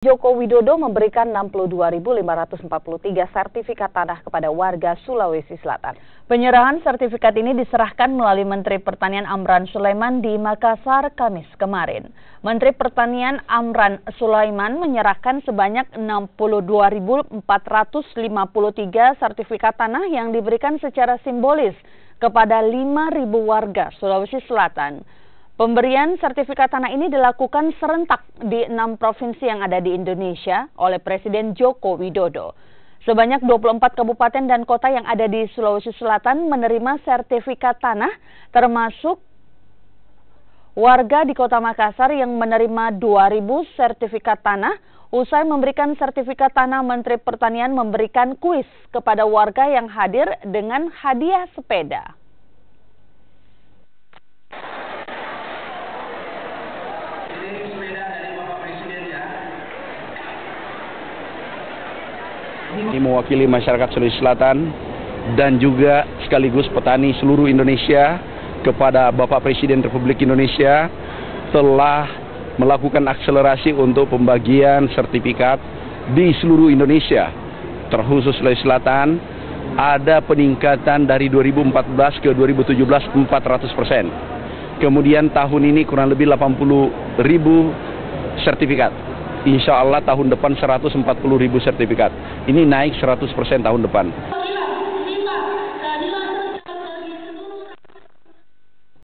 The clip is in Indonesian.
Joko Widodo memberikan 62.543 sertifikat tanah kepada warga Sulawesi Selatan. Penyerahan sertifikat ini diserahkan melalui Menteri Pertanian Amran Sulaiman di Makassar, Kamis kemarin. Menteri Pertanian Amran Sulaiman menyerahkan sebanyak 62.453 sertifikat tanah yang diberikan secara simbolis kepada 5.000 warga Sulawesi Selatan. Pemberian sertifikat tanah ini dilakukan serentak di 6 provinsi yang ada di Indonesia oleh Presiden Joko Widodo. Sebanyak 24 kabupaten dan kota yang ada di Sulawesi Selatan menerima sertifikat tanah, termasuk warga di Kota Makassar yang menerima 2.000 sertifikat tanah. Usai memberikan sertifikat tanah, Menteri Pertanian memberikan kuis kepada warga yang hadir dengan hadiah sepeda. Ini mewakili masyarakat Sulawesi Selatan dan juga sekaligus petani seluruh Indonesia kepada Bapak Presiden Republik Indonesia telah melakukan akselerasi untuk pembagian sertifikat di seluruh Indonesia. Terkhusus Sulawesi Selatan ada peningkatan dari 2014 ke 2017 400%. Kemudian tahun ini kurang lebih 80.000 sertifikat. Insya Allah tahun depan 140.000 sertifikat. Ini naik 100% tahun depan.